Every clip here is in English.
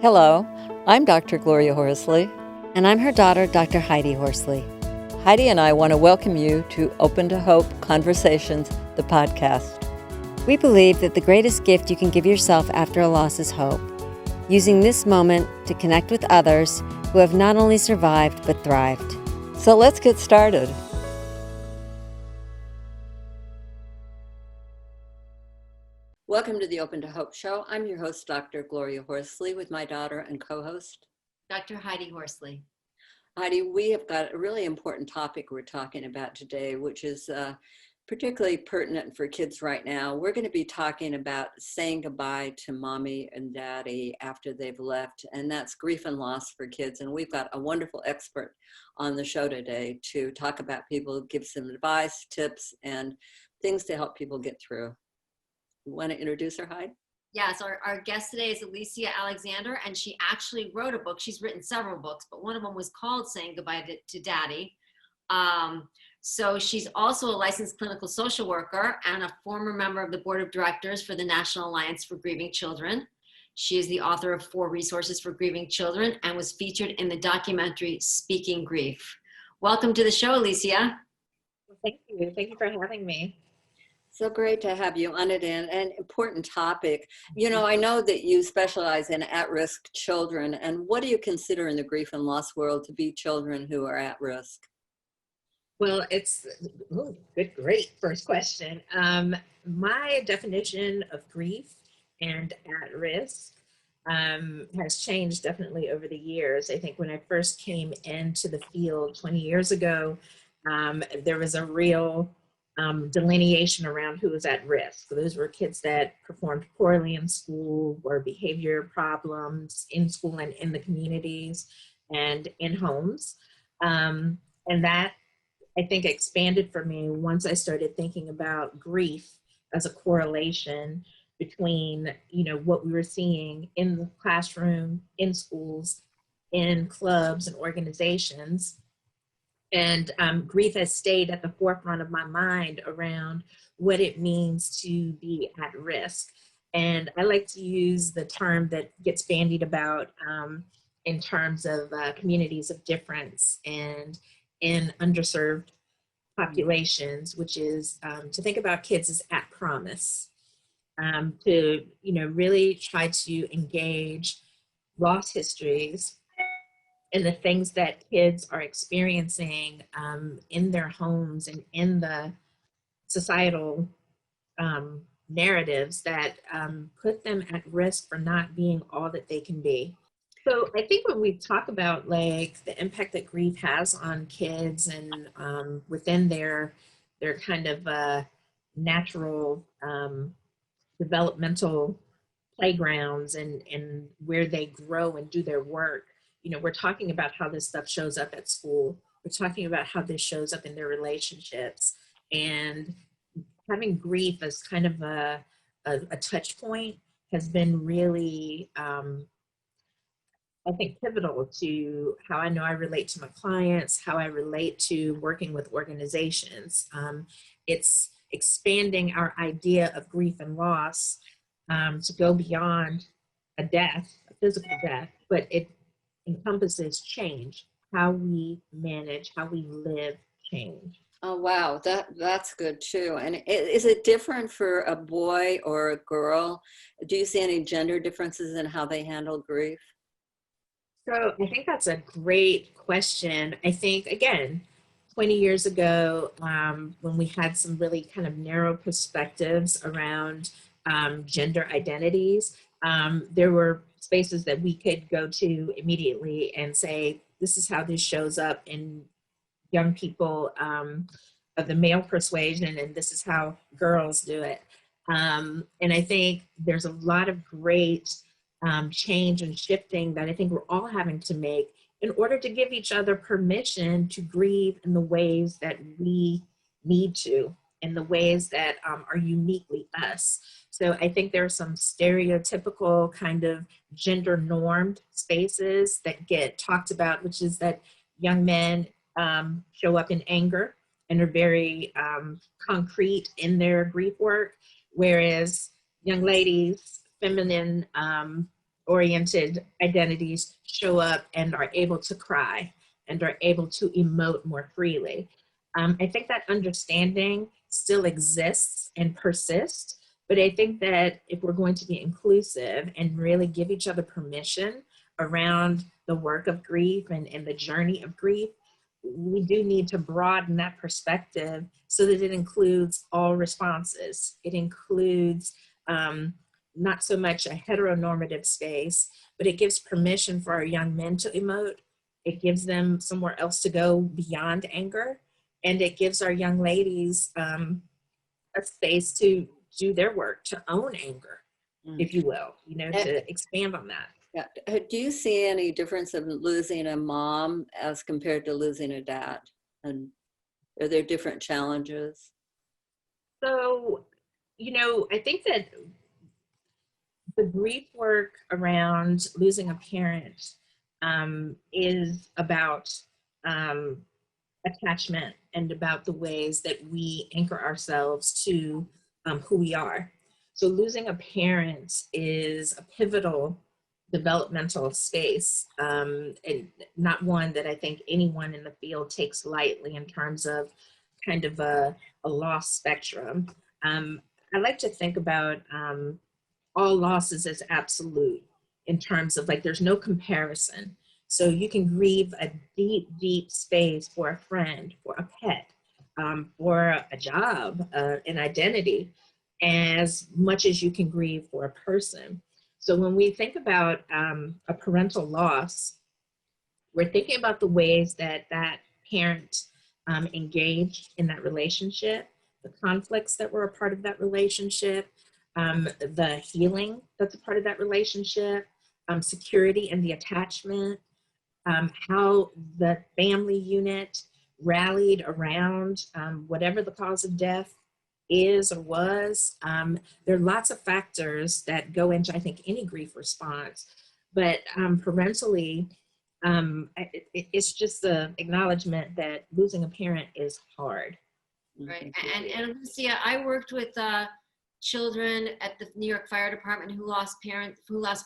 Hello, I'm Dr. Gloria Horsley. And I'm her daughter, Dr. Heidi Horsley. Heidi and I want to welcome you to Open to Hope Conversations, the podcast. We believe that the greatest gift you can give yourself after a loss is hope, using this moment to connect with others who have not only survived but thrived. So let's get started. Welcome to the Open to Hope show. I'm your host, Dr. Gloria Horsley, with my daughter and co-host, Dr. Heidi Horsley. Heidi, we have got a really important topic we're talking about today, which is particularly pertinent for kids right now. We're going to be talking about saying goodbye to mommy and daddy after they've left, and that's grief and loss for kids. And we've got a wonderful expert on the show today to talk about people, give some advice, tips, and things to help people get through. You want to introduce her, Heidi? Yes, our guest today is Alesia Alexander, and she actually wrote a book. She's written several books, but one of them was called Saying Goodbye to Daddy. So she's also a licensed clinical social worker and a former member of the board of directors for the National Alliance for Grieving Children. She is the author of 4 resources for grieving children and was featured in the documentary Speaking Grief. Welcome to the show, Alesia. Well, thank you. Thank you for having me. So great to have you on it, and an important topic. You know, I know that you specialize in at-risk children, and what do you consider in the grief and loss world to be children who are at risk? Well, great first question. My definition of grief and at risk has changed definitely over the years. I think when I first came into the field 20 years ago, there was a real delineation around who was at risk. So those were kids that performed poorly in school, or behavior problems in school and in the communities and in homes. And that, I think, expanded for me once I started thinking about grief as a correlation between, what we were seeing in the classroom, in schools, in clubs and organizations. And grief has stayed at the forefront of my mind around what it means to be at risk. And I like to use the term that gets bandied about in terms of communities of difference and in underserved populations, which is to think about kids as at promise, to really try to engage loss histories and the things that kids are experiencing in their homes and in the societal narratives that put them at risk for not being all that they can be. So I think when we talk about like the impact that grief has on kids and within their kind of natural developmental playgrounds and where they grow and do their work, we're talking about how this stuff shows up at school. We're talking about how this shows up in their relationships, and having grief as kind of a touch point has been really, I think, pivotal to how I know I relate to my clients, how I relate to working with organizations. It's expanding our idea of grief and loss to go beyond a death, a physical death, but it encompasses change, how we manage, how we live change. Oh, wow, that's good too. And is it different for a boy or a girl? Do you see any gender differences in how they handle grief? So I think that's a great question. I think, again, 20 years ago, when we had some really kind of narrow perspectives around gender identities, there were spaces that we could go to immediately and say, this is how this shows up in young people of the male persuasion, and this is how girls do it. And I think there's a lot of great change and shifting that I think we're all having to make in order to give each other permission to grieve in the ways that we need to, in the ways that are uniquely us. So I think there are some stereotypical kind of gender normed spaces that get talked about, which is that young men show up in anger and are very concrete in their grief work, whereas young ladies, feminine oriented identities show up and are able to cry and are able to emote more freely. I think that understanding still exists and persists, but I think that if we're going to be inclusive and really give each other permission around the work of grief and the journey of grief, we do need to broaden that perspective so that it includes all responses. It includes not so much a heteronormative space, but it gives permission for our young men to emote. It gives them somewhere else to go beyond anger. And it gives our young ladies a space to do their work, to own anger, if you will, to expand on that. Yeah. Do you see any difference in losing a mom as compared to losing a dad? And are there different challenges? So, I think that the grief work around losing a parent is about attachment and about the ways that we anchor ourselves to who we are. So losing a parent is a pivotal developmental space, and not one that I think anyone in the field takes lightly in terms of kind of a loss spectrum. I like to think about all losses as absolute in terms of there's no comparison. So you can grieve a deep, deep space for a friend, for a pet, for a job, an identity, as much as you can grieve for a person. So when we think about a parental loss, we're thinking about the ways that that parent engaged in that relationship, the conflicts that were a part of that relationship, the healing that's a part of that relationship, security and the attachment, how the family unit rallied around whatever the cause of death is or was. There are lots of factors that go into, I think, any grief response, but parentally, it's just the acknowledgement that losing a parent is hard. Right. And Alesia, I worked with children at the New York Fire Department who lost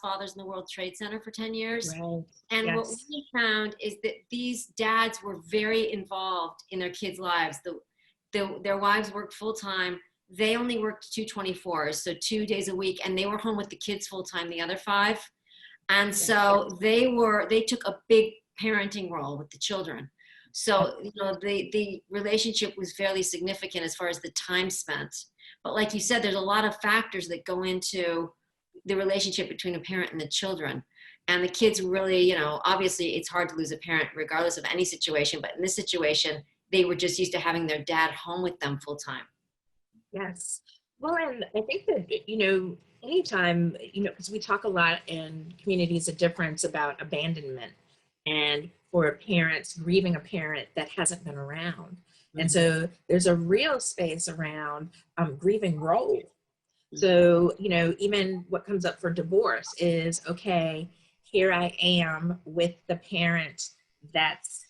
fathers in the World Trade Center for 10 years. Right. And Yes. what we found is that these dads were very involved in their kids' lives. Their wives worked full time. They only worked 2/24s, so 2 days a week, and they were home with the kids full time, the other 5. And so they took a big parenting role with the children. So, the relationship was fairly significant as far as the time spent. But like you said, there's a lot of factors that go into the relationship between a parent and the children. And the kids really, obviously it's hard to lose a parent regardless of any situation. But in this situation, they were just used to having their dad home with them full time. Yes. Well, and I think that, anytime, because we talk a lot in communities of difference about abandonment and for parents grieving a parent that hasn't been around. Mm-hmm. And so there's a real space around grieving role. Mm-hmm. So, even what comes up for divorce is, okay, here I am with the parent that's,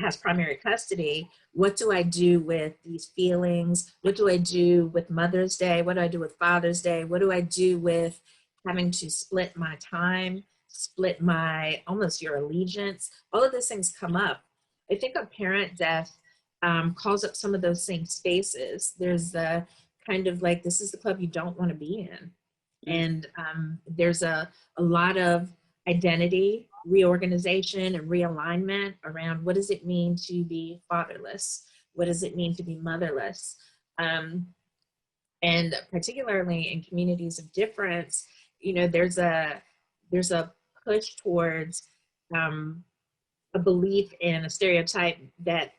has primary custody. What do I do with these feelings? What do I do with Mother's Day? What do I do with Father's Day? What do I do with having to split my time, split my, almost your allegiance? All of those things come up. I think a parent death calls up some of those same spaces. There's the kind of this is the club you don't want to be in. Mm-hmm. And there's a lot of identity reorganization and realignment around what does it mean to be fatherless? What does it mean to be motherless? And particularly in communities of difference, there's a push towards a belief in a stereotype that,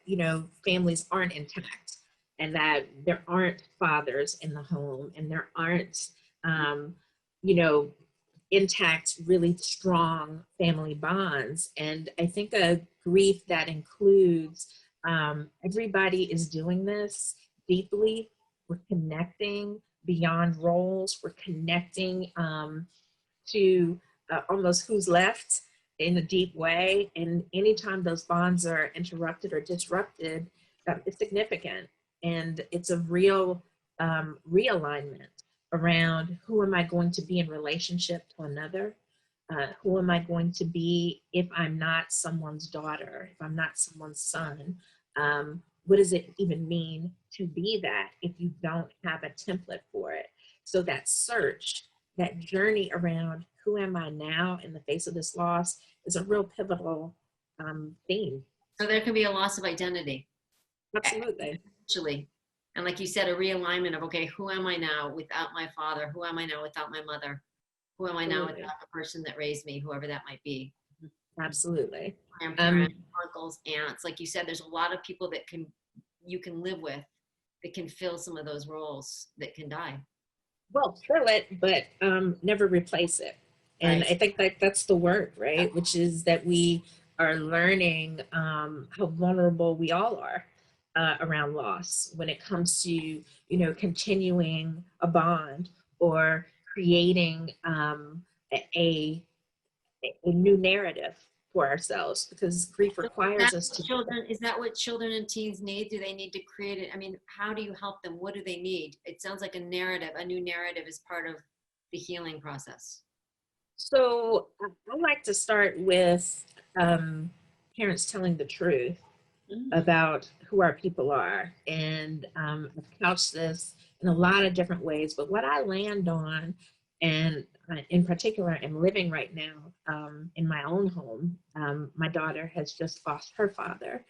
families aren't intact and that there aren't fathers in the home and there aren't, intact, really strong family bonds. And I think a grief that includes everybody is doing this deeply. We're connecting beyond roles. We're connecting to almost who's left in a deep way. And anytime those bonds are interrupted or disrupted, it's significant. And it's a real realignment around who am I going to be in relationship to another? Who am I going to be if I'm not someone's daughter, if I'm not someone's son? What does it even mean to be that if you don't have a template for it? So that search, that journey around who am I now in the face of this loss is a real pivotal theme. So there can be a loss of identity. Absolutely. Actually. And like you said, a realignment of, okay, who am I now without my father? Who am I now without my mother? Who am I now Absolutely. without the person that raised me, whoever that might be? Absolutely. Grandparents, uncles, aunts. Like you said, there's a lot of people that you can live with that can fill some of those roles that can die. Well, fill it, but never replace it. And Right. I think that's the word, right? Which is that we are learning how vulnerable we all are around loss when it comes to, continuing a bond or creating a, a new narrative for ourselves, because grief requires us to. Is that what children and teens need? Do they need to create it? I mean, how do you help them? What do they need? It sounds like a new narrative is part of the healing process. So I like to start with parents telling the truth about who our people are. And I've couched this in a lot of different ways, but what I land on, and in particular, I'm living right now in my own home. My daughter has just lost her father.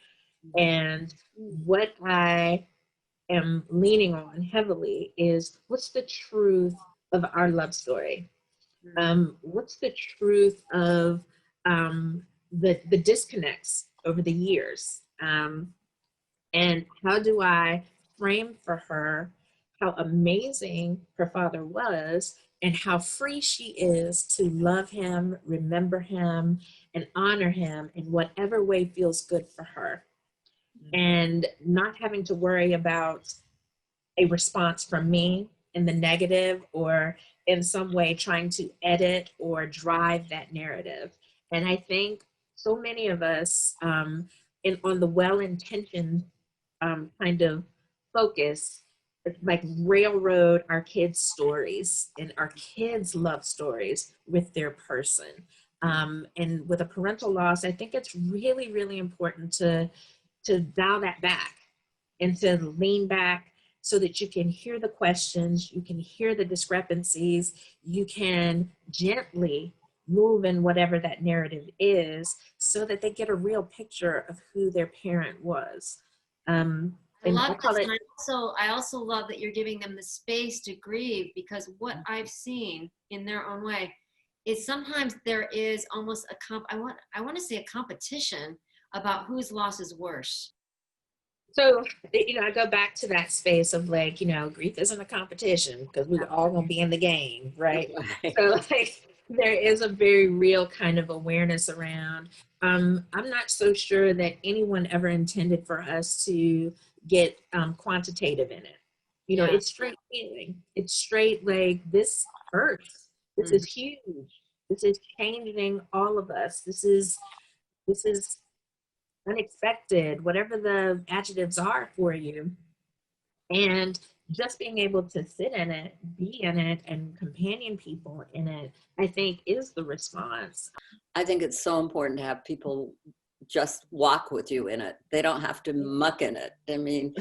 And what I am leaning on heavily is, what's the truth of our love story? What's the truth of the disconnects over the years? And how do I frame for her how amazing her father was and how free she is to love him, remember him, and honor him in whatever way feels good for her. And not having to worry about a response from me in the negative or in some way trying to edit or drive that narrative. And I think so many of us on the well-intentioned kind of focus, like railroad our kids' stories and our kids' love stories with their person. And with a parental loss, I think it's really, really important to dial that back and to lean back so that you can hear the questions, you can hear the discrepancies, you can gently move in whatever that narrative is so that they get a real picture of who their parent was. I love call this, it. and I also love that you're giving them the space to grieve, because what I've seen in their own way is sometimes there is almost I want to say a competition about whose loss is worse. So, I go back to that space of like, grief isn't a competition because we're all going to be in the game, right? So like, there is a very real kind of awareness around. I'm not so sure that anyone ever intended for us to get quantitative in it. It's straight feeling. It's straight like, this hurts. This is huge. This is changing all of us. This is unexpected, whatever the adjectives are for you. And just being able to sit in it, be in it, and companion people in it, I think is the response. I think it's so important to have people just walk with you in it. They don't have to muck in it. I mean,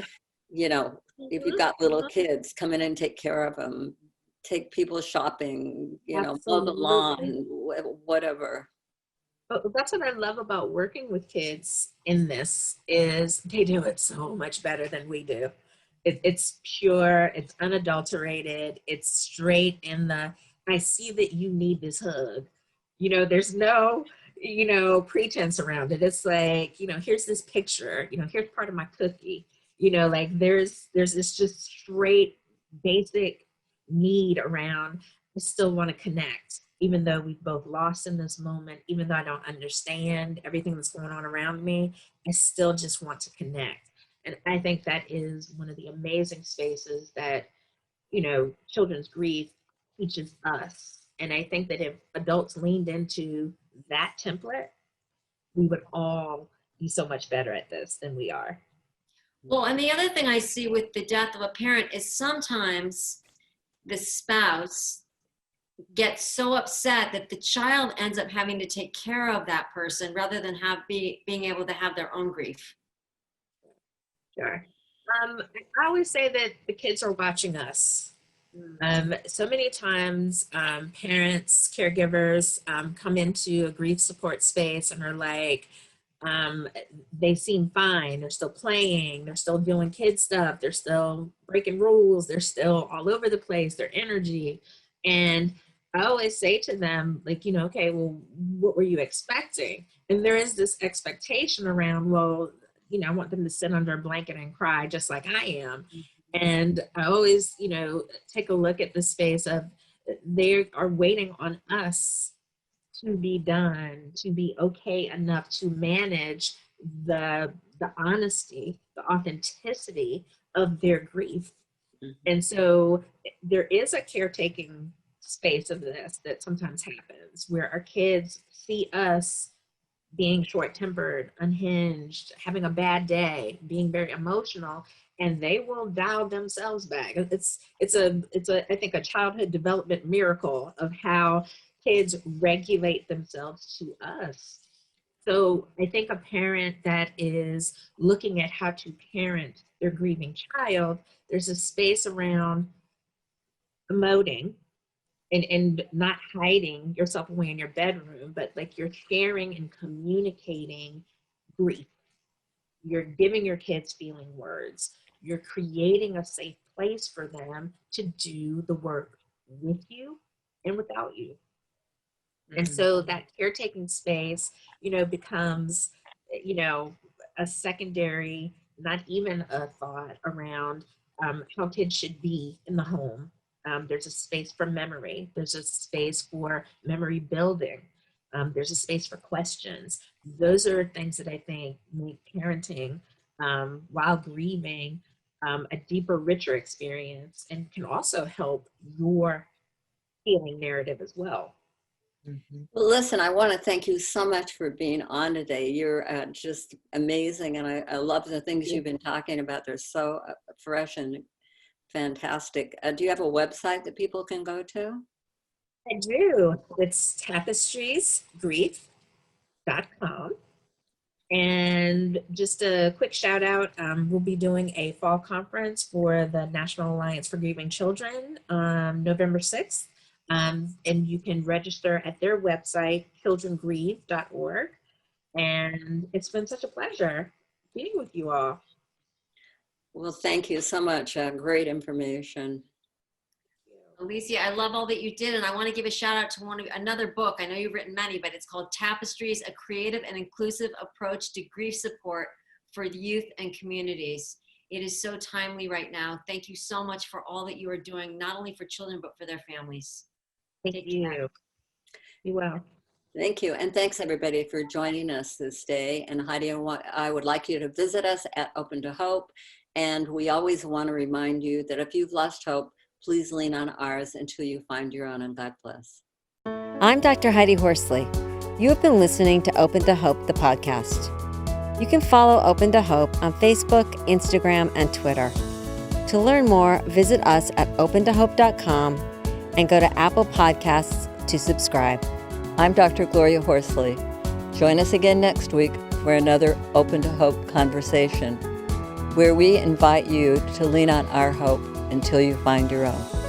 if you've got little kids, come in and take care of them. Take people shopping, mow the lawn, whatever. But that's what I love about working with kids in this, is they do it so much better than we do. It's pure, it's unadulterated, it's straight in the, I see that you need this hug. There's no, pretense around it. It's like, here's this picture, here's part of my cookie. Like there's this just straight basic need around, I still want to connect. Even though we've both lost in this moment, even though I don't understand everything that's going on around me, I still just want to connect. And I think that is one of the amazing spaces that, children's grief teaches us. And I think that if adults leaned into that template, we would all be so much better at this than we are. Well, and the other thing I see with the death of a parent is sometimes the spouse get so upset that the child ends up having to take care of that person rather than being able to have their own grief. Sure. I always say that the kids are watching us. So many times, parents, caregivers come into a grief support space and are like, they seem fine. They're still playing. They're still doing kid stuff. They're still breaking rules. They're still all over the place. Their energy. And I always say to them, like, okay, well, what were you expecting? And there is this expectation around, well, I want them to sit under a blanket and cry just like I am. And I always, take a look at the space of they are waiting on us to be done, to be okay enough to manage the honesty, the authenticity of their grief. And so there is a caretaking space of this that sometimes happens where our kids see us being short-tempered, unhinged, having a bad day, being very emotional, and they will dial themselves back. It's I think a childhood development miracle of how kids regulate themselves to us. So I think a parent that is looking at how to parent their grieving child, there's a space around emoting and not hiding yourself away in your bedroom, but like you're sharing and communicating grief. You're giving your kids feeling words. You're creating a safe place for them to do the work with you and without you. And so that caretaking space, becomes, a secondary, not even a thought around how kids should be in the home. There's a space for memory. There's a space for memory building. There's a space for questions. Those are things that I think make parenting while grieving a deeper, richer experience, and can also help your healing narrative as well. Well, listen, I want to thank you so much for being on today. You're just amazing, and I love the things you've been talking about. They're so fresh and fantastic. Do you have a website that people can go to? I do. It's tapestriesgrief.com. And just a quick shout out, we'll be doing a fall conference for the National Alliance for Grieving Children on November 6th. And you can register at their website, childrengrieve.org. And it's been such a pleasure being with you all. Well, thank you so much. Great information. Alesia, I love all that you did, and I want to give a shout out to another book. I know you've written many, but it's called Tapestries, A Creative and Inclusive Approach to Grief Support for Youth and Communities. It is so timely right now. Thank you so much for all that you are doing, not only for children, but for their families. Thank you. Be well. Thank you. And thanks everybody for joining us this day. And Heidi, I would like you to visit us at Open to Hope. And we always want to remind you that if you've lost hope, please lean on ours until you find your own, and God bless. I'm Dr. Heidi Horsley. You have been listening to Open to Hope, the podcast. You can follow Open to Hope on Facebook, Instagram, and Twitter. To learn more, visit us at opentohope.com and go to Apple Podcasts to subscribe. I'm Dr. Gloria Horsley. Join us again next week for another Open to Hope conversation, where we invite you to lean on our hope until you find your own.